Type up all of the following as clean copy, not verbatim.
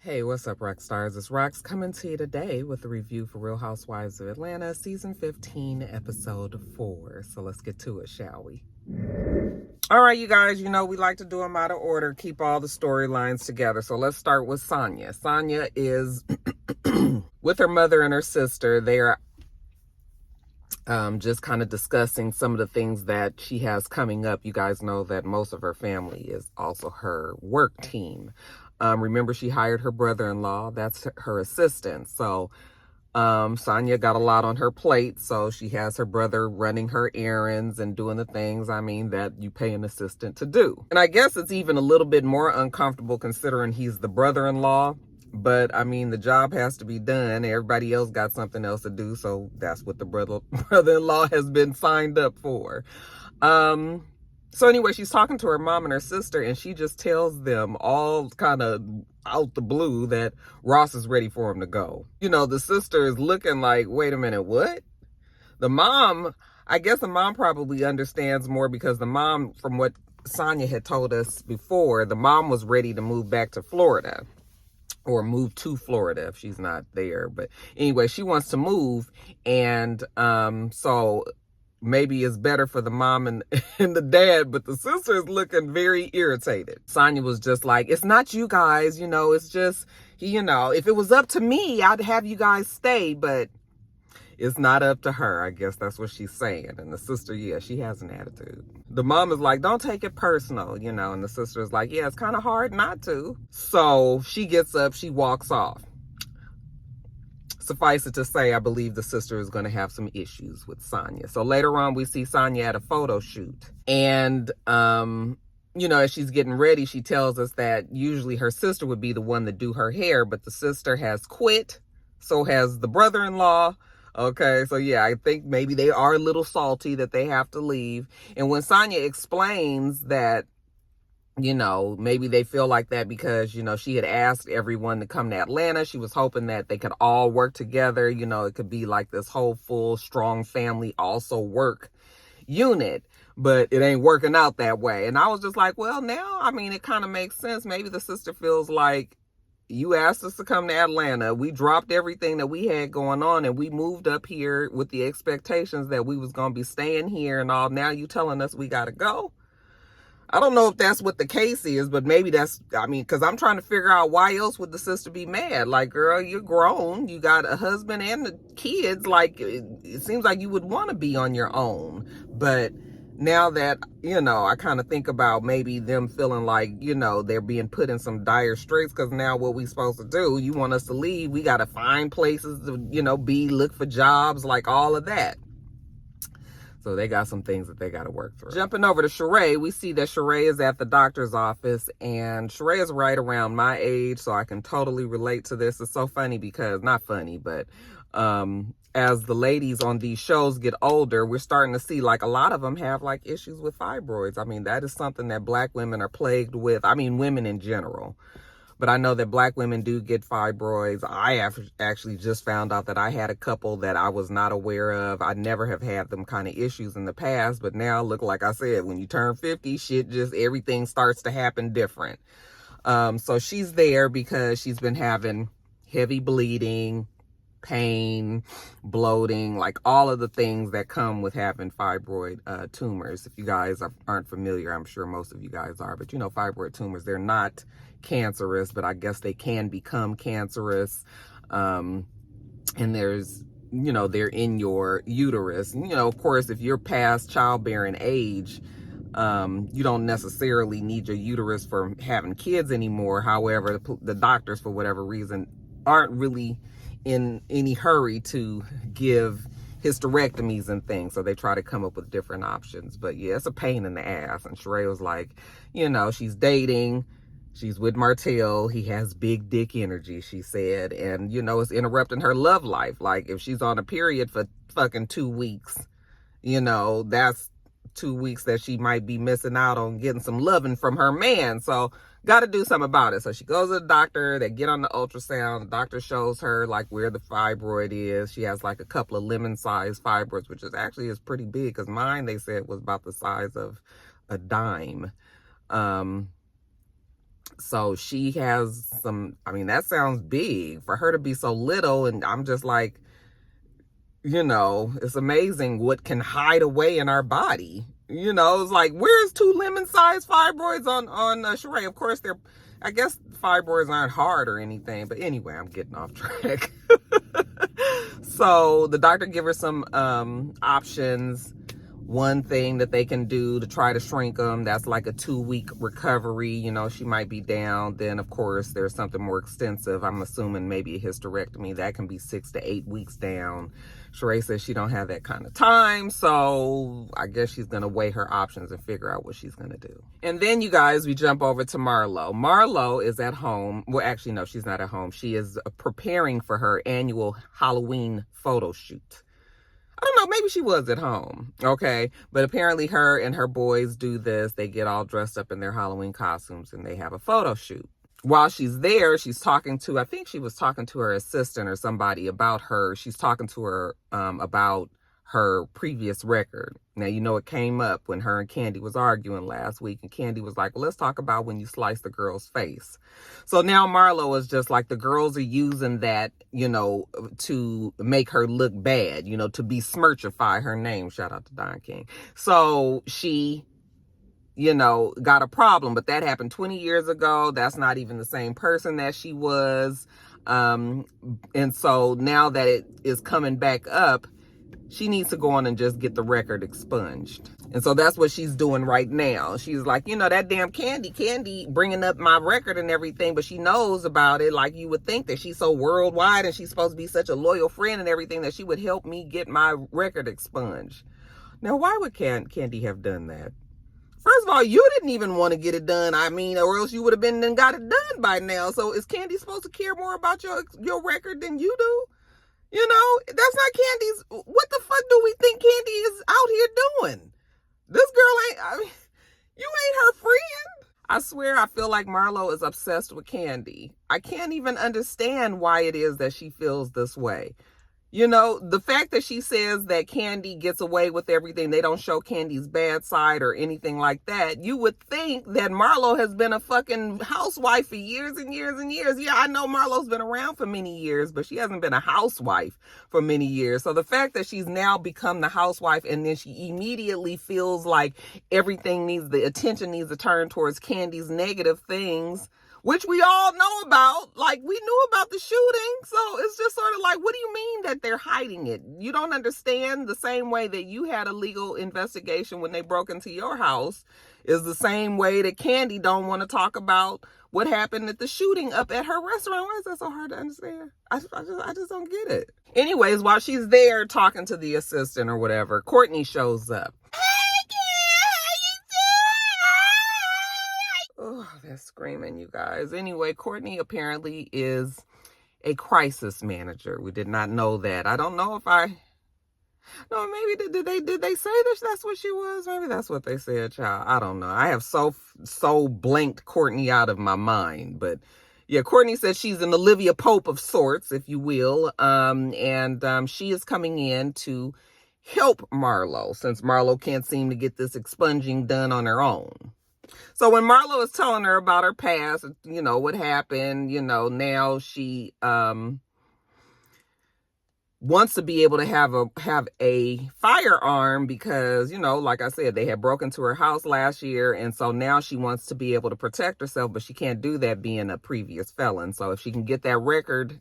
Hey, what's up, rock stars? It's Rox coming to you today with a review for Real Housewives of Atlanta, Season 15, Episode 4. So let's get to it, shall we? All right, you guys, you know we like to do them out of order, keep all the storylines together. So let's start with Sonya. Sonya is with her mother and her sister. They are just kind of discussing some of the things that she has coming up. You guys know that most of her family is also her work team. Remember, she hired her brother-in-law. That's her assistant. So Sonya got a lot on her plate. So she has her brother running her errands and doing the things, that you pay an assistant to do. And I guess it's even a little bit more uncomfortable considering he's the brother-in-law. But the job has to be done. Everybody else got something else to do. So that's what the brother-in-law has been signed up for. So anyway, she's talking to her mom and her sister, and she just tells them all kind of out the blue that Ross is ready for him to go. You know, the sister is looking like, wait a minute, what? The mom, I guess the mom probably understands more because the mom, from what Sonya had told us before, the mom was ready to move back to Florida. Or move to Florida if she's not there. But anyway, she wants to move. And so maybe it's better for the mom and the dad. But the sister is looking very irritated. Sonya was just like, it's not you guys. It's just, if it was up to me, I'd have you guys stay. But it's not up to her. I guess that's what she's saying. And the sister, yeah, she has an attitude. The mom is like, don't take it personal, and the sister is like, yeah, it's kind of hard not to. So she gets up, she walks off. Suffice it to say, I believe the sister is going to have some issues with Sonya. So later on, we see Sonya at a photo shoot. And, as she's getting ready, she tells us that usually her sister would be the one to do her hair, but the sister has quit. So has the brother-in-law. Okay, so yeah, I think maybe they are a little salty that they have to leave. And when Sonya explains that, maybe they feel like that because, she had asked everyone to come to Atlanta. She was hoping that they could all work together. It could be like this whole full, strong family also work unit. But it ain't working out that way. And I was just like, well, now, it kind of makes sense. Maybe the sister feels like, you asked us to come to Atlanta. We dropped everything that we had going on and we moved up here with the expectations that we was going to be staying here and all. Now you telling us we got to go? I don't know if that's what the case is, but maybe that's, because I'm trying to figure out why else would the sister be mad? Like, girl, you're grown. You got a husband and the kids. Like, it seems like you would want to be on your own. But now that, I kind of think about maybe them feeling like, they're being put in some dire straits because now what we supposed to do, you want us to leave, we got to find places to, look for jobs, like all of that. So they got some things that they got to work through. Jumping over to Sheree, we see that Sheree is at the doctor's office, and Sheree is right around my age, so I can totally relate to this. It's so funny because, not funny, but as the ladies on these shows get older, we're starting to see like a lot of them have like issues with fibroids. That is something that Black women are plagued with. Women in general. But I know that Black women do get fibroids. I have actually just found out that I had a couple that I was not aware of. I never have had them kind of issues in the past. But now, look, like I said, when you turn 50, everything starts to happen different. So she's there because she's been having heavy bleeding, pain, bloating, like all of the things that come with having fibroid tumors. If you guys aren't familiar, I'm sure most of you guys are, but fibroid tumors, they're not cancerous, but I guess they can become cancerous. And there's, they're in your uterus. And, of course, if you're past childbearing age, you don't necessarily need your uterus for having kids anymore. However, the doctors, for whatever reason, aren't really in any hurry to give hysterectomies and things, so they try to come up with different options. But yeah, it's a pain in the ass. And Sheree was like, she's dating, she's with Martell, he has big dick energy, she said, and it's interrupting her love life. Like, if she's on a period for fucking 2 weeks, that's 2 weeks that she might be missing out on getting some loving from her man. So got to do something about it. So she goes to the doctor, they get on the ultrasound, the doctor shows her like where the fibroid is. She has like a couple of lemon-sized fibroids, which is pretty big, because mine, they said, was about the size of a dime. So she has some, I mean, that sounds big for her to be so little. And I'm just like, it's amazing what can hide away in our body. It's like, where's two lemon-sized fibroids on Sheree? Of course, I guess fibroids aren't hard or anything. But anyway, I'm getting off track. So the doctor gave her some options. One thing that they can do to try to shrink them, that's like a 2-week recovery. She might be down. Then, of course, there's something more extensive. I'm assuming maybe a hysterectomy. That can be 6 to 8 weeks down. Sheree says she don't have that kind of time. So I guess she's going to weigh her options and figure out what she's going to do. And then, you guys, we jump over to Marlo. Marlo is at home. Well, actually, no, she's not at home. She is preparing for her annual Halloween photo shoot. I don't know, maybe she was at home, okay? But apparently her and her boys do this. They get all dressed up in their Halloween costumes and they have a photo shoot. While she's there, she's talking to, I think she was talking to her assistant or somebody about her. She's talking to her about her previous record. Now, it came up when her and Candy was arguing last week, and Candy was like, well, let's talk about when you sliced the girl's face. So now Marlo is just like, the girls are using that, to make her look bad, to besmirchify her name. Shout out to Don King. So she, got a problem, but that happened 20 years ago. That's not even the same person that she was. And so now that it is coming back up, she needs to go on and just get the record expunged. And so that's what she's doing right now. She's like, that damn Candy bringing up my record and everything, but she knows about it. Like, you would think that she's so worldwide and she's supposed to be such a loyal friend and everything, that she would help me get my record expunged. Now, why would Candy have done that? First of all, you didn't even want to get it done. I mean, or else you would have been and got it done by now. So is Candy supposed to care more about your record than you do? That's not Candy's. What the fuck do we think Candy is out here doing? This girl ain't, you ain't her friend. I swear, I feel like Marlo is obsessed with Candy. I can't even understand why it is that she feels this way. The fact that she says that Candy gets away with everything, they don't show Candy's bad side or anything like that. You would think that Marlo has been a fucking housewife for years and years and years. Yeah, I know Marlo's been around for many years, but she hasn't been a housewife for many years. So the fact that she's now become the housewife and then she immediately feels like the attention needs to turn towards Candy's negative things, which we all know about. Like, we knew about the shooting. So it's just sort of like, what do you mean that they're hiding it? You don't understand. The same way that you had a legal investigation when they broke into your house is the same way that Candy don't want to talk about what happened at the shooting up at her restaurant. Why is that so hard to understand? I just don't get it. Anyways, while she's there talking to the assistant or whatever, Courtney shows up. Oh, that's screaming, you guys. Anyway, Courtney apparently is a crisis manager. We did not know that. I don't know if no, maybe did they say that that's what she was? Maybe that's what they said, child. I don't know. I have so blanked Courtney out of my mind. But yeah, Courtney says she's an Olivia Pope of sorts, if you will. And she is coming in to help Marlo, since Marlo can't seem to get this expunging done on her own. So when Marlo is telling her about her past, what happened, now she wants to be able to have a firearm because, like I said, they had broken into her house last year. And so now she wants to be able to protect herself, but she can't do that being a previous felon. So if she can get that record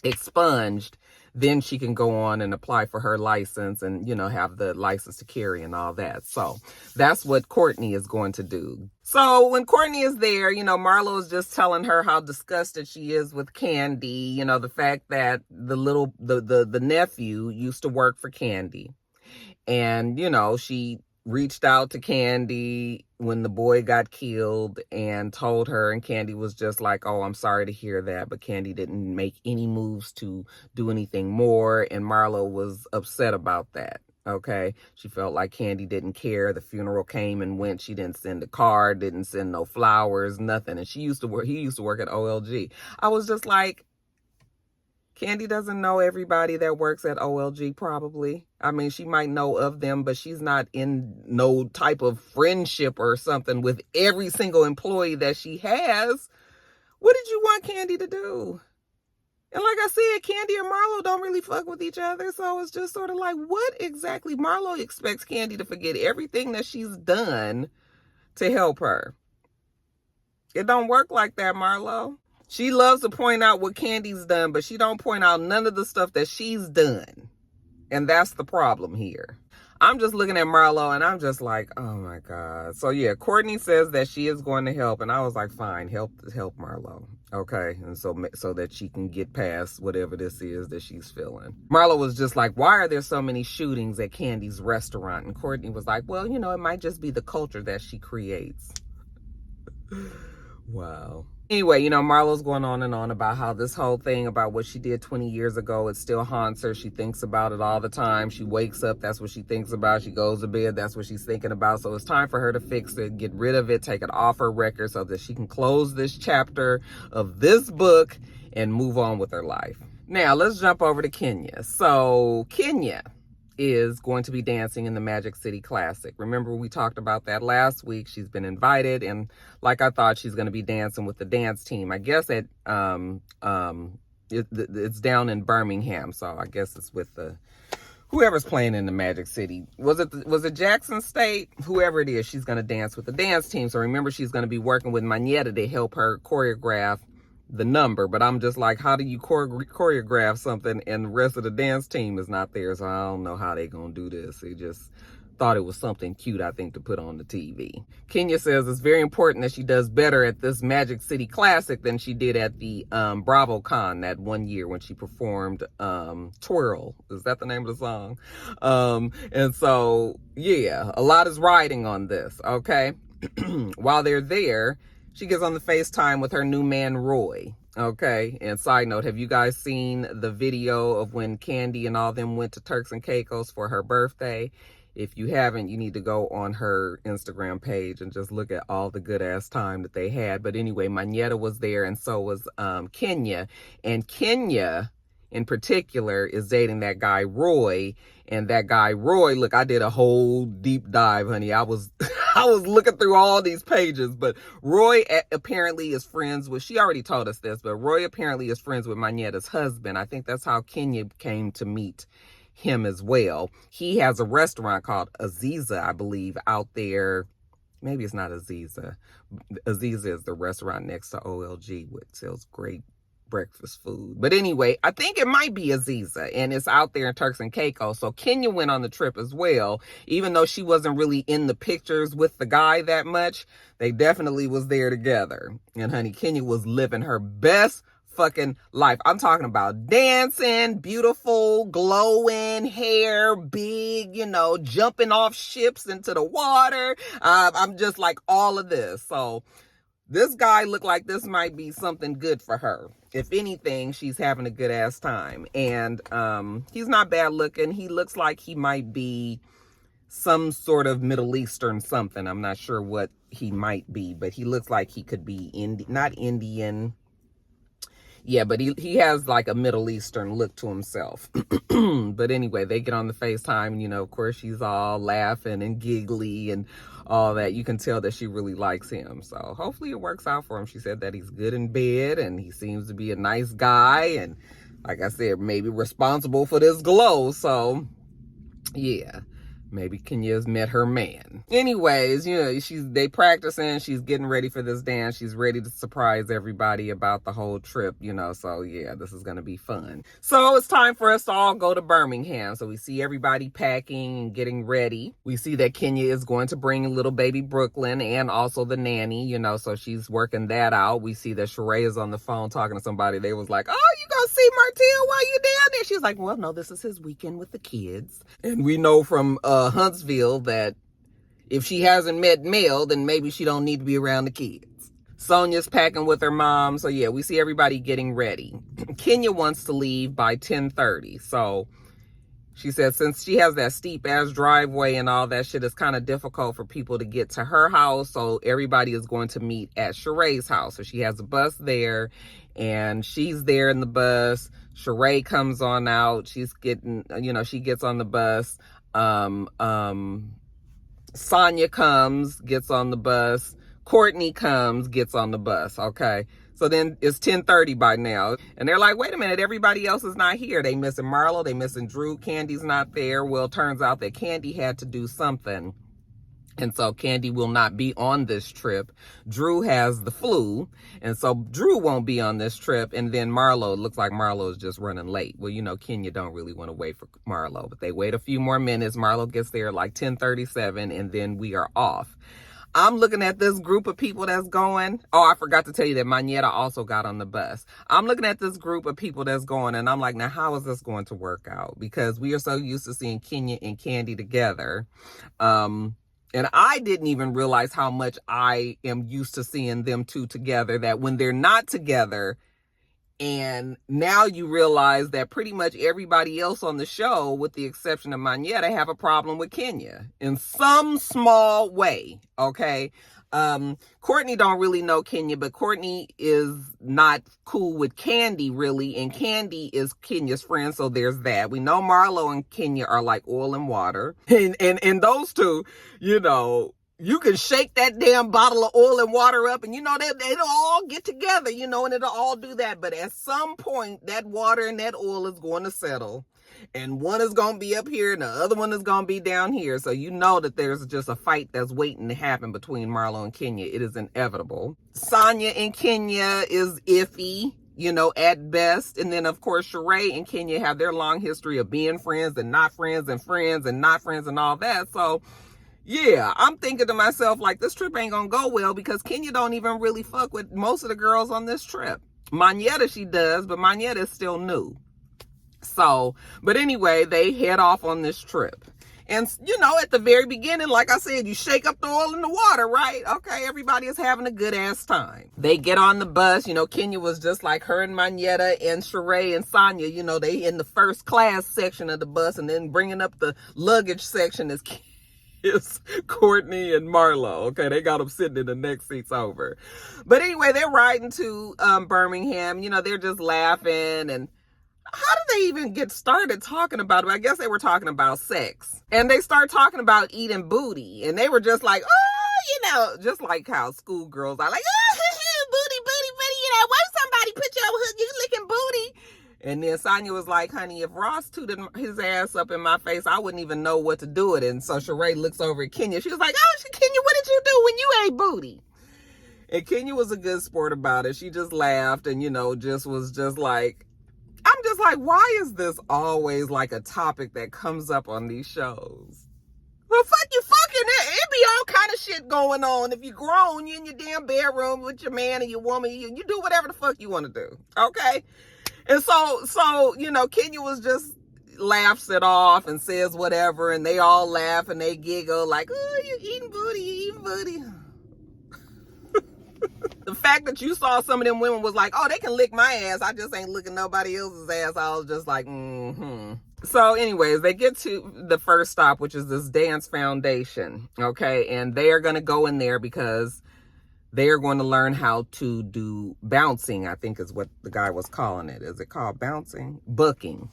expunged, then she can go on and apply for her license and, have the license to carry and all that. So that's what Courtney is going to do. So when Courtney is there, Marlo is just telling her how disgusted she is with Candy. The fact that the nephew used to work for Candy. And, she reached out to Candy when the boy got killed and told her, and Candy was just like, oh, I'm sorry to hear that. But Candy didn't make any moves to do anything more. And Marlo was upset about that. Okay. She felt like Candy didn't care. The funeral came and went. She didn't send a card, didn't send no flowers, nothing. And he used to work at OLG. I was just like, Candy doesn't know everybody that works at OLG, probably. I mean, she might know of them, but she's not in no type of friendship or something with every single employee that she has. What did you want Candy to do? And like I said, Candy and Marlo don't really fuck with each other. So it's just sort of like, what exactly? Marlo expects Candy to forget everything that she's done to help her. It don't work like that, Marlo. She loves to point out what Candy's done, but she don't point out none of the stuff that she's done. And that's the problem here. I'm just looking at Marlo and I'm just like, oh my God. So yeah, Courtney says that she is going to help. And I was like, fine, help Marlo. Okay. And so that she can get past whatever this is that she's feeling. Marlo was just like, why are there so many shootings at Candy's restaurant? And Courtney was like, well, you know, it might just be the culture that she creates. Wow. Anyway, you know, Marlo's going on and on about how this whole thing about what she did 20 years ago, it still haunts her. She thinks about it all the time. She wakes up, that's what she thinks about. She goes to bed, that's what she's thinking about. So it's time for her to fix it, get rid of it, take it off her record so that she can close this chapter of this book and move on with her life. Now, let's jump over to Kenya. So Kenya is going to be dancing in the Magic City Classic. Remember, we talked about that last week. She's been invited, and like I thought, she's going to be dancing with the dance team. I guess it's down in Birmingham, so I guess it's with the whoever's playing in the Magic City. Was it Jackson State? Whoever it is, she's going to dance with the dance team. So remember, she's going to be working with Manetta to help her choreograph the number. But I'm just like, how do you choreograph something and the rest of the dance team is not there? So I don't know how they gonna do this. They just thought it was something cute, I think, to put on the TV. Kenya says it's very important that she does better at this Magic City Classic than she did at the BravoCon that one year when she performed Twirl. Is that the name of the song? And so, yeah, a lot is riding on this, okay? While they're there, she gets on the FaceTime with her new man, Roy. Okay. And side note, have you guys seen the video of when Candy and all them went to Turks and Caicos for her birthday? If you haven't, you need to go on her Instagram page and just look at all the good ass time that they had. But anyway, Manetta was there and so was Kenya. And Kenya in particular is dating that guy, Roy. And that guy, Roy, look, I did a whole deep dive, honey. I was looking through all these pages, but Roy apparently is friends with, she already told us this, but Roy apparently is friends with Manetta's husband. I think that's how Kenya came to meet him as well. He has a restaurant called Aziza, I believe, out there. Maybe it's not Aziza. Aziza is the restaurant next to OLG, which sells great breakfast food. But anyway, I think it might be Aziza, and it's out there in Turks and Caicos. So Kenya went on the trip as well, even though she wasn't really in the pictures with the guy that much. They definitely was there together. And honey, Kenya was living her best fucking life. I'm talking about dancing, beautiful, glowing hair, big, you know, jumping off ships into the water. I'm just like all of this. So this guy looked like this might be something good for her. If anything, she's having a good ass time. And he's not bad looking. He looks like he might be some sort of Middle Eastern something. I'm not sure what he might be, but he looks like he could be not Indian. Yeah, but he has like a Middle Eastern look to himself. But anyway, they get on the FaceTime, and, you know, of course, she's all laughing and giggly and all that. You can tell that she really likes him. So hopefully it works out for him. She said that he's good in bed and he seems to be a nice guy. And like I said, maybe responsible for this glow. So yeah. Maybe Kenya's met her man. Anyways, you know, they practicing. She's getting ready for this dance. She's ready to surprise everybody about the whole trip, you know. So, yeah, this is going to be fun. So, it's time for us to all go to Birmingham. So, we see everybody packing and getting ready. We see that Kenya is going to bring little baby Brooklyn and also the nanny, you know. So, she's working that out. We see that Sheree is on the phone talking to somebody. They was like, oh, you going to see Martell while you down there? She's like, well, no, this is his weekend with the kids. And we know from Huntsville that if she hasn't met Mel, then maybe she don't need to be around the kids. Sonia's packing with her mom. So yeah, we see everybody getting ready. Kenya wants to leave by 10:30. So She said since she has that steep ass driveway and all that shit, it's kind of difficult for people to get to her house. So everybody is going to meet at Sheree's house. So she has a bus there and she's there in the bus. Sheree comes on out. She's getting, she gets on the bus. Sonya comes, gets on the bus. Courtney comes, gets on the bus. Okay. So then it's 10:30 by now. And they're like, wait a minute, everybody else is not here. They missing Marlo, they missing Drew. Candy's not there. Well, it turns out that Candy had to do something. And so Candy will not be on this trip. Drew has the flu. And so Drew won't be on this trip. And then Marlo, it looks like Marlo is just running late. Well, Kenya don't really want to wait for Marlo. But they wait a few more minutes. Marlo gets there like 10:37 and then we are off. I'm looking at this group of people that's going. Oh, I forgot to tell you that Mañeta also got on the bus. I'm looking at this group of people that's going, and I'm like, now, how is this going to work out? Because we are so used to seeing Kenya and Candy together. And I didn't even realize how much I am used to seeing them two together, that when they're not together, and now you realize that pretty much everybody else on the show, with the exception of Mañeta, have a problem with Kenya in some small way, okay? Courtney don't really know Kenya, but Courtney is not cool with Candy, really, and Candy is Kenya's friend, so there's that. We know Marlo and Kenya are like oil and water, and those two, you can shake that damn bottle of oil and water up and, it'll all get together, and it'll all do that. But at some point, that water and that oil is going to settle. And one is going to be up here and the other one is going to be down here. So you know that there's just a fight that's waiting to happen between Marlo and Kenya. It is inevitable. Sonya and Kenya is iffy, at best. And then, of course, Sheree and Kenya have their long history of being friends and not friends and friends and not friends and all that. So yeah, I'm thinking to myself, like, this trip ain't gonna go well because Kenya don't even really fuck with most of the girls on this trip. Mañeta, she does, but Mañeta is still new. So, but anyway, they head off on this trip. And, at the very beginning, like I said, you shake up the oil in the water, right? Okay, everybody is having a good ass time. They get on the bus. Kenya was just like her and Mañeta and Sheree and Sonya. They in the first class section of the bus, and then bringing up the luggage section is Courtney and Marlo. Okay, they got them sitting in the next seats over. But anyway, they're riding to Birmingham. They're just laughing. And how did they even get started talking about it? I guess they were talking about sex. And they start talking about eating booty. And they were just like, oh, just like how schoolgirls are like, oh, booty, why somebody put you licking booty? And then Sonya was like, honey, if Ross tooted his ass up in my face, I wouldn't even know what to do with it. And so Sheree looks over at Kenya. She was like, oh, Kenya, what did you do when you ate booty? And Kenya was a good sport about it. She just laughed and, just was just like, I'm just like, why is this always like a topic that comes up on these shows? Well, fuck you fucking, it be all kind of shit going on. If you're grown, you're in your damn bedroom with your man and your woman, you do whatever the fuck you want to do, okay? And so, Kenya was just laughs it off and says whatever, and they all laugh and they giggle like, oh, you eating booty. The fact that you saw some of them women was like, oh, they can lick my ass, I just ain't licking nobody else's ass. I was just like, So anyways, they get to the first stop, which is this dance foundation, okay? And they are going to go in there because they are going to learn how to do bouncing, I think is what the guy was calling it. Is it called bouncing? Booking.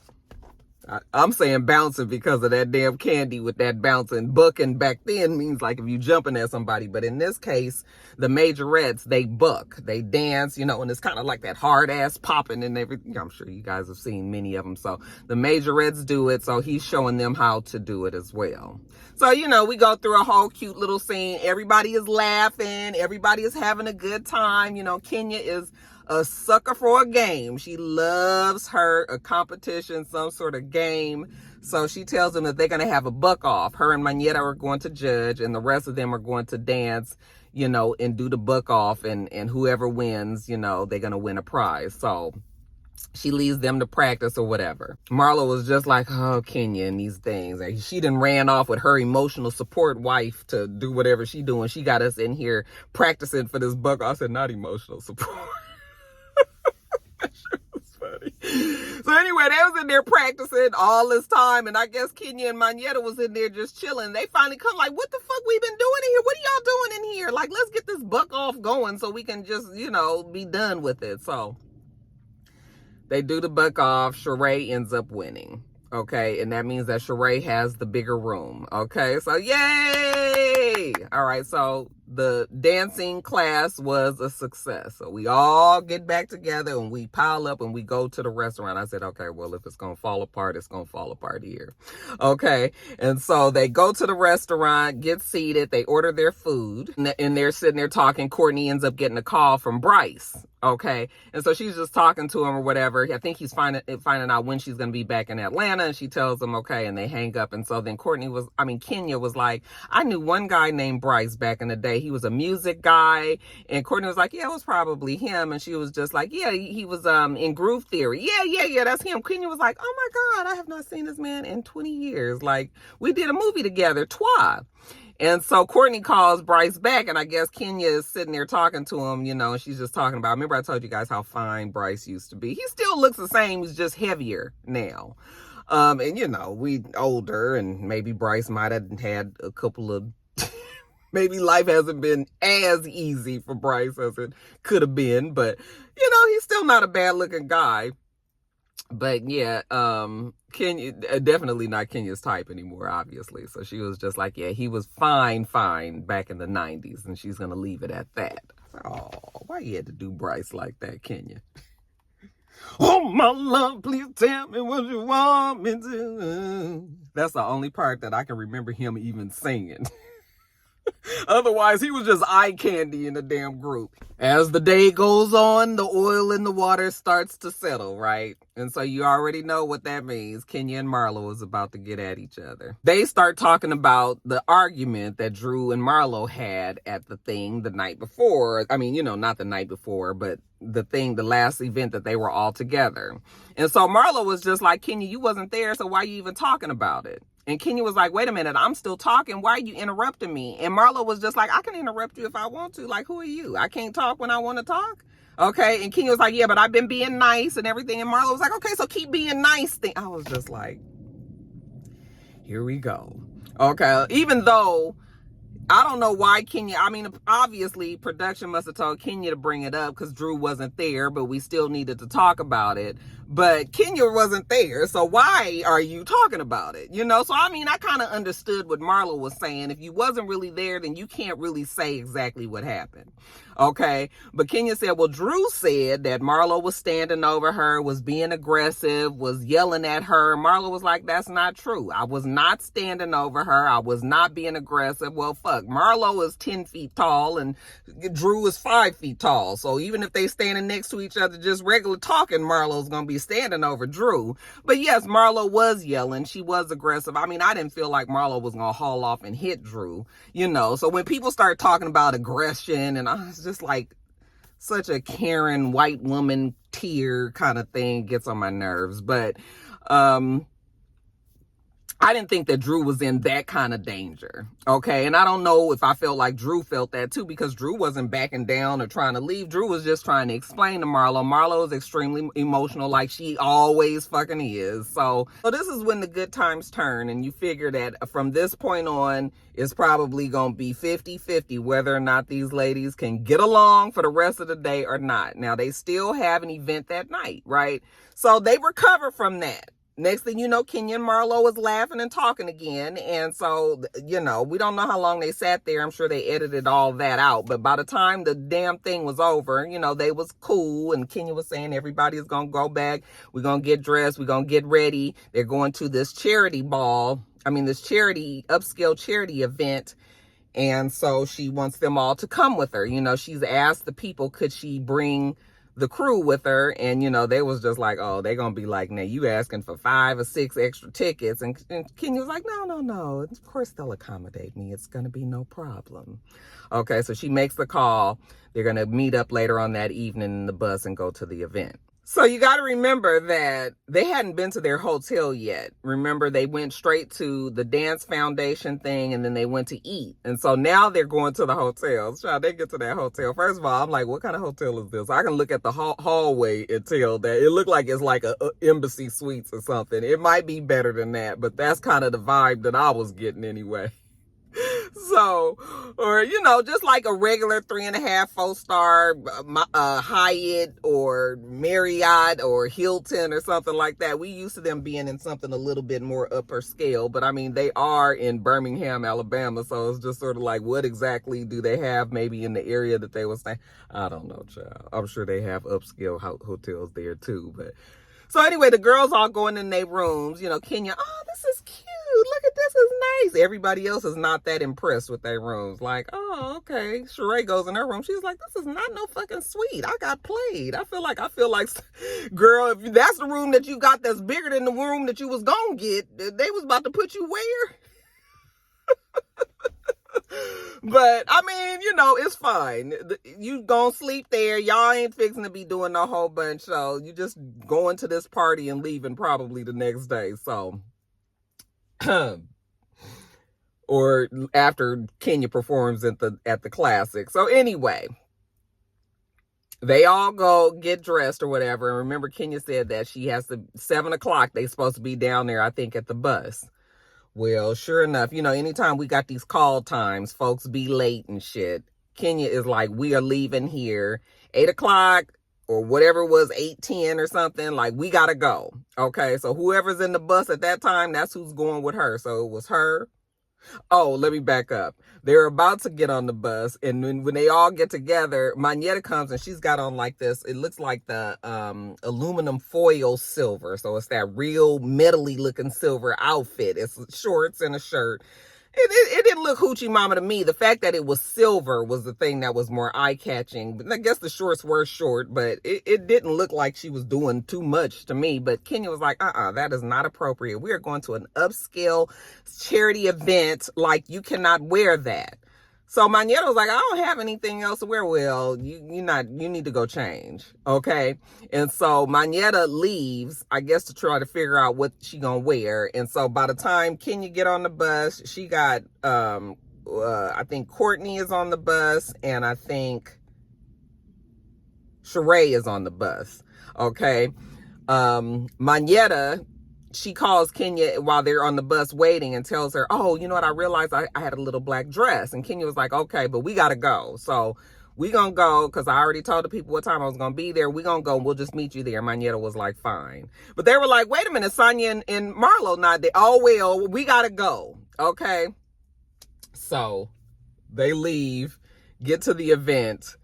I'm saying bouncing because of that damn Candy with that bouncing. Bucking back then means like if you jumping at somebody. But in this case, the majorettes, they buck. They dance, and it's kind of like that hard ass popping and everything. I'm sure you guys have seen many of them. So the majorettes do it. So he's showing them how to do it as well. So, we go through a whole cute little scene. Everybody is laughing. Everybody is having a good time. Kenya is a sucker for a game. She loves a competition, some sort of game. So she tells them that they're going to have a buck off. Her and Mañeta are going to judge, and the rest of them are going to dance, and do the buck off. And whoever wins, they're going to win a prize. So she leaves them to practice or whatever. Marlo was just like, oh, Kenya and these things. And she done ran off with her emotional support wife to do whatever she doing. She got us in here practicing for this buck off. I said, not emotional support. So anyway, they was in there practicing all this time, and I guess Kenya and Monyetta was in there just chilling. They finally come like, what the fuck we been doing in here? What are y'all doing in here? Like, let's get this buck off going so we can just, be done with it. So they do the buck off. Sheree ends up winning. Okay, and that means that Sheree has the bigger room. Okay, so yay! All right, so the dancing class was a success. So we all get back together and we pile up and we go to the restaurant. I said, okay, well, if it's going to fall apart, it's going to fall apart here. Okay, and so they go to the restaurant, get seated, they order their food, and they're sitting there talking. Courtney ends up getting a call from Bryce. Okay, and so she's just talking to him or whatever. I think he's finding out when she's going to be back in Atlanta, and she tells him, okay, and they hang up. And so then Kenya was like, I knew one guy named Bryce back in the day. He was a music guy. And Courtney was like, yeah, it was probably him. And she was just like, yeah, he was in Groove Theory. Yeah, that's him. Kenya was like, oh my God, I have not seen this man in 20 years. Like, we did a movie together, Twa. And so Courtney calls Bryce back, and I guess Kenya is sitting there talking to him, and she's just talking about, remember I told you guys how fine Bryce used to be. He still looks the same, he's just heavier now. And we older, and maybe Bryce might have had a couple of, maybe life hasn't been as easy for Bryce as it could have been, but, he's still not a bad looking guy. But yeah, Kenya, definitely not Kenya's type anymore, obviously. So she was just like, yeah, he was fine back in the 90s, and she's going to leave it at that. Oh, why you had to do Bryce like that, Kenya? Oh, my love, please tell me what you want me to. That's the only part that I can remember him even singing. Otherwise, he was just eye candy in the damn group. As the day goes on, the oil in the water starts to settle, right? And so you already know what that means. Kenya and Marlo is about to get at each other. They start talking about the argument that Drew and Marlo had at the thing the night before. I mean, not the night before, but the last event that they were all together. And so Marlo was just like, Kenya, you wasn't there, so why are you even talking about it? And Kenya was like, wait a minute, I'm still talking. Why are you interrupting me? And Marlo was just like, I can interrupt you if I want to. Like, who are you? I can't talk when I want to talk. Okay. And Kenya was like, yeah, but I've been being nice and everything. And Marlo was like, okay, so keep being nice. I was just like, here we go. Okay. Even though I don't know why Kenya, obviously production must have told Kenya to bring it up because Drew wasn't there, but we still needed to talk about it. But Kenya wasn't there, so why are you talking about it? So I kind of understood what Marlo was saying. If you wasn't really there, then you can't really say exactly what happened. Okay, but Kenya said, well, Drew said that Marlo was standing over her, was being aggressive, was yelling at her. Marlo was like, that's not true. I was not standing over her. I was not being aggressive. Well, fuck, Marlo is 10 feet tall and Drew is 5 feet tall. So even if they standing next to each other, just regular talking, Marlo's going to be standing over Drew. But yes, Marlo was yelling. She was aggressive. I didn't feel like Marlo was going to haul off and hit Drew, So when people start talking about aggression, and I was just like, such a Karen white woman tear kind of thing gets on my nerves. But I didn't think that Drew was in that kind of danger. Okay. And I don't know if I felt like Drew felt that too, because Drew wasn't backing down or trying to leave. Drew was just trying to explain to Marlo. Marlo is extremely emotional, like she always fucking is. So this is when the good times turn, and you figure that from this point on, it's probably going to be 50-50 whether or not these ladies can get along for the rest of the day or not. Now, they still have an event that night, right? So they recover from that. Next thing you know, Kenya and Marlo was laughing and talking again. And so, we don't know how long they sat there. I'm sure they edited all that out. But by the time the damn thing was over, they was cool. And Kenya was saying everybody is going to go back. We're going to get dressed. We're going to get ready. They're going to this charity ball. This upscale charity event. And so she wants them all to come with her. She's asked the people, could she bring the crew with her, and they was just like, oh, they're gonna be like, now you asking for 5 or 6 extra tickets, and Kenya was like, no, of course they'll accommodate me, it's gonna be no problem. Okay, so she makes the call. They're gonna meet up later on that evening in the bus and go to the event. So you got to remember that they hadn't been to their hotel yet. Remember, they went straight to the dance foundation thing and then they went to eat. And so now they're going to the hotel. So they get to that hotel. First of all, I'm like, what kind of hotel is this? I can look at the hallway and tell that it looked like it's like a embassy suites or something. It might be better than that, but that's kind of the vibe that I was getting anyway. So, or, you know, just like a regular 3.5, 4-star Hyatt or Marriott or Hilton or something like that. We used to them being in something a little bit more upper scale, but I mean, they are in Birmingham, Alabama. So it's just sort of like, what exactly do they have maybe in the area that they were staying? I don't know, child. I'm sure they have upscale hotels there too, but so anyway, the girls all going in their rooms. You know, Kenya, oh, this is cute. Look at this, is nice. Everybody else is not that impressed with their rooms. Like, oh, okay. Sheree goes in her room. She's like, this is not no fucking suite. I got played. I feel like, girl, if that's the room that you got that's bigger than the room that you was gonna get, they was about to put you where? But I mean, you know, it's fine. You gonna sleep there. Y'all ain't fixing to be doing a whole bunch. So you just going to this party and leaving probably the next day. So, or after Kenya performs at the classic. So anyway, they all go get dressed or whatever. And remember, Kenya said that she has to 7 o'clock. They supposed to be down there, I think, at the bus. Well, sure enough, you know, anytime we got these call times, folks be late and shit. Kenya is like, we are leaving here 8 o'clock or whatever it was, 8:10 or something. Like, we got to go. Okay, so whoever's in the bus at that time, that's who's going with her. So it was her. Oh, let me back up. They're about to get on the bus, and when they all get together, Magneta comes and she's got on like this. It looks like the aluminum foil silver, so it's that real metally looking silver outfit. It's shorts and a shirt. It didn't look hoochie mama to me. The fact that it was silver was the thing that was more eye-catching. But I guess the shorts were short, but it didn't look like she was doing too much to me. But Kenya was like, that is not appropriate. We are going to an upscale charity event. Like, you cannot wear that. So Magneta was like, I don't have anything else to wear. Well, you need to go change. Okay. And so Magneta leaves, I guess, to try to figure out what she gonna wear. And so by the time Kenya get on the bus, she got, I think Courtney is on the bus, and I think Sheree is on the bus. Okay. Magneta, she calls Kenya while they're on the bus waiting and tells her, oh, you know what? I realized I had a little black dress. And Kenya was like, okay, but we got to go. So we going to go because I already told the people what time I was going to be there. We going to go. We'll just meet you there. Magneta was like, fine. But they were like, wait a minute, Sonia and Marlo not there. Oh, well, we got to go. Okay. So they leave, get to the event.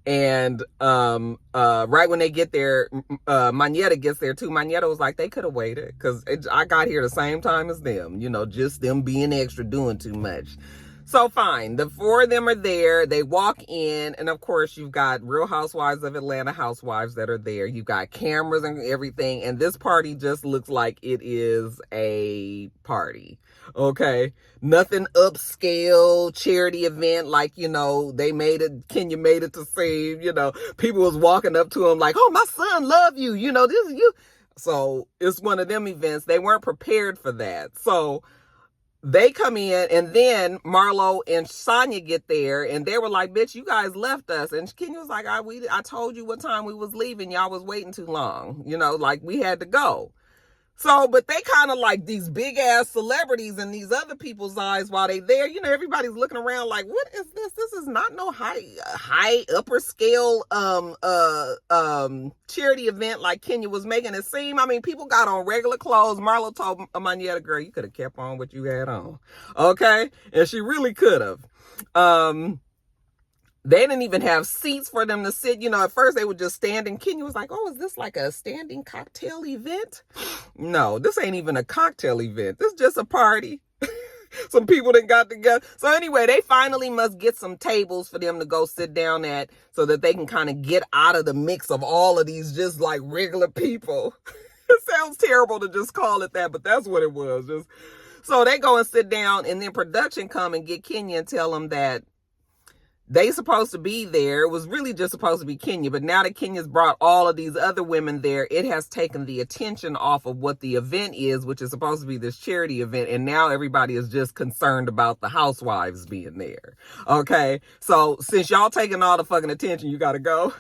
And right when they get there, Magneta gets there too. Magneta was like, they could have waited because I got here the same time as them. You know, just them being extra, doing too much. So fine, the 4 of them are there. They walk in, and of course, you've got Real Housewives of Atlanta housewives that are there. You've got cameras and everything, and this party just looks like it is a party. Okay, nothing upscale charity event like, you know, they made it. Kenya made it to seem, you know, people was walking up to him like, oh, my son love you. You know, this is you. So it's one of them events. They weren't prepared for that. So they come in, and then Marlo and Sonia get there, and they were like, bitch, you guys left us. And Kenya was like, I told you what time we was leaving. Y'all was waiting too long. You know, like, we had to go. So, but they kind of like these big ass celebrities in these other people's eyes while they there. You know, everybody's looking around like, what is this? This is not no high upper scale charity event like Kenya was making it seem. I mean, people got on regular clothes. Marlo told Magneta, girl, you could have kept on what you had on. Okay? And she really could have. They didn't even have seats for them to sit. You know, at first they were just standing. Kenya was like, oh, is this like a standing cocktail event? No, this ain't even a cocktail event. This is just a party. Some people that got together. So anyway, they finally must get some tables for them to go sit down at so that they can kind of get out of the mix of all of these just like regular people. It sounds terrible to just call it that, but that's what it was. So they go and sit down, and then production come and get Kenya and tell them that they supposed to be there. It was really just supposed to be Kenya, but now that Kenya's brought all of these other women there, it has taken the attention off of what the event is, which is supposed to be this charity event, and now everybody is just concerned about the housewives being there. Okay, so since y'all taking all the fucking attention, you gotta go.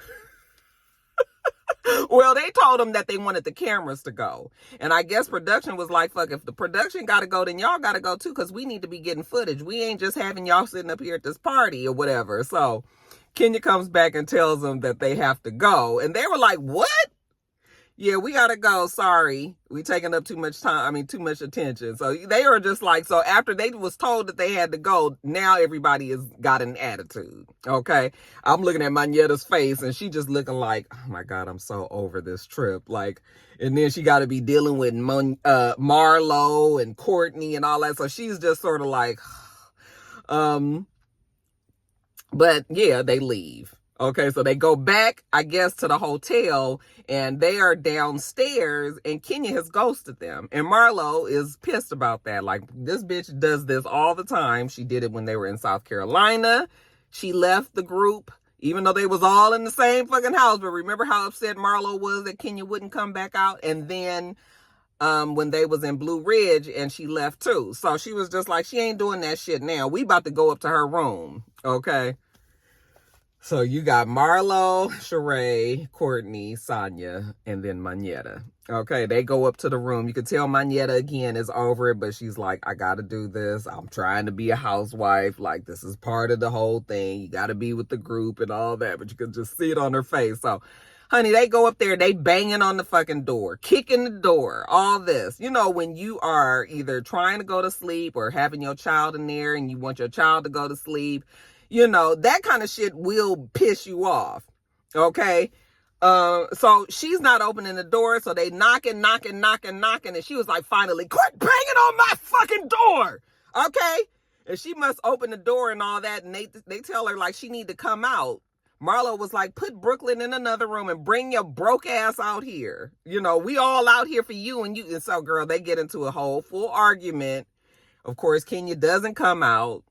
Well, they told them that they wanted the cameras to go. And I guess production was like, fuck, if the production got to go, then y'all got to go too, because we need to be getting footage. We ain't just having y'all sitting up here at this party or whatever. So Kenya comes back and tells them that they have to go. And they were like, what? Yeah, we got to go. Sorry. We taking up too much time. I mean, too much attention. So they were just like, so after they was told that they had to go, now everybody has got an attitude. Okay. I'm looking at Magnetta's face and she just looking like, oh my God, I'm so over this trip. Like, and then she got to be dealing with Marlo and Courtney and all that. So she's just sort of like, but yeah, they leave. Okay, so they go back, I guess, to the hotel, and they are downstairs, and Kenya has ghosted them. And Marlo is pissed about that. Like, this bitch does this all the time. She did it when they were in South Carolina. She left the group, even though they was all in the same fucking house. But remember how upset Marlo was that Kenya wouldn't come back out? And then when they was in Blue Ridge, and she left too. So she was just like, she ain't doing that shit now. We about to go up to her room, okay? So you got Marlo, Sheree, Courtney, Sonia, and then Magnetta. Okay, they go up to the room. You can tell Magnetta again is over it, but she's like, I got to do this. I'm trying to be a housewife. Like, this is part of the whole thing. You got to be with the group and all that, but you can just see it on her face. So, honey, they go up there, they banging on the fucking door, kicking the door, all this. You know, when you are either trying to go to sleep or having your child in there and you want your child to go to sleep, you know, that kind of shit will piss you off. Okay. So she's not opening the door. So they knocking. And she was like, finally, quit banging on my fucking door. Okay. And she must open the door and all that. And they tell her like she need to come out. Marlo was like, put Brooklyn in another room and bring your broke ass out here. You know, we all out here for you and you. And so, girl, they get into a whole full argument. Of course, Kenya doesn't come out.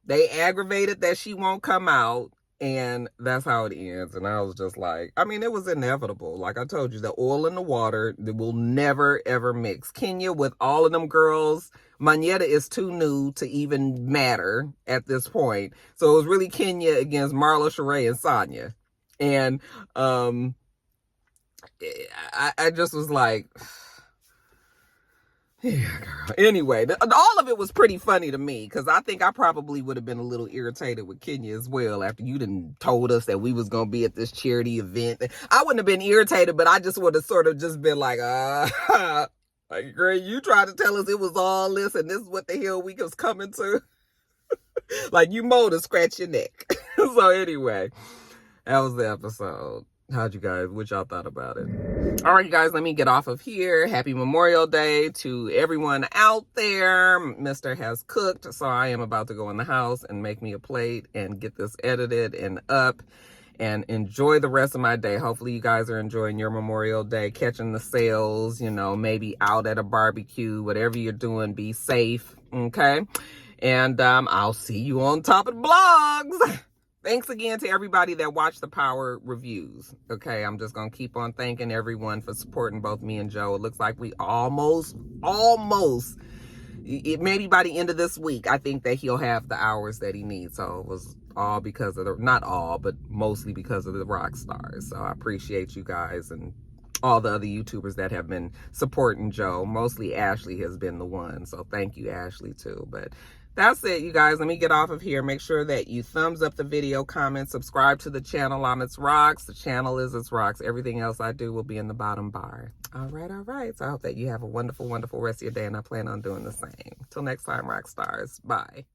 They aggravated that she won't come out, and that's how it ends. And I was just like, I mean, it was inevitable. Like I told you, the oil and the water, they will never, ever mix. Kenya with all of them girls, Magnetta is too new to even matter at this point. So it was really Kenya against Marlo, Sheree, and Sonia. And I just was like... Yeah, girl. Anyway, all of it was pretty funny to me because I think I probably would have been a little irritated with Kenya as well after you done told us that we was going to be at this charity event. I wouldn't have been irritated, but I just would have sort of just been like, like, girl, you tried to tell us it was all this and this is what the hell we was coming to. Like, you more to scratch your neck. So anyway, that was the episode. How'd you guys, what y'all thought about it? All right, you guys, let me get off of here. Happy Memorial Day to everyone out there. Mr. has cooked, so I am about to go in the house and make me a plate and get this edited and up and enjoy the rest of my day. Hopefully you guys are enjoying your Memorial Day, catching the sales, you know, maybe out at a barbecue, whatever you're doing, be safe, okay? And I'll see you on top of the blogs. Thanks again to everybody that watched the Power reviews. Okay, I'm just going to keep on thanking everyone for supporting both me and Joe. It looks like we almost, maybe by the end of this week, I think that he'll have the hours that he needs. So it was all because of the, not all, but mostly because of the rock stars. So I appreciate you guys and all the other YouTubers that have been supporting Joe. Mostly Ashley has been the one. So thank you, Ashley, too. But that's it, you guys. Let me get off of here. Make sure that you thumbs up the video, comment, subscribe to the channel. I'm itsrox. The channel is itsrox. Everything else I do will be in the bottom bar. All right. So I hope that you have a wonderful, wonderful rest of your day, and I plan on doing the same. Till next time, rock stars. Bye.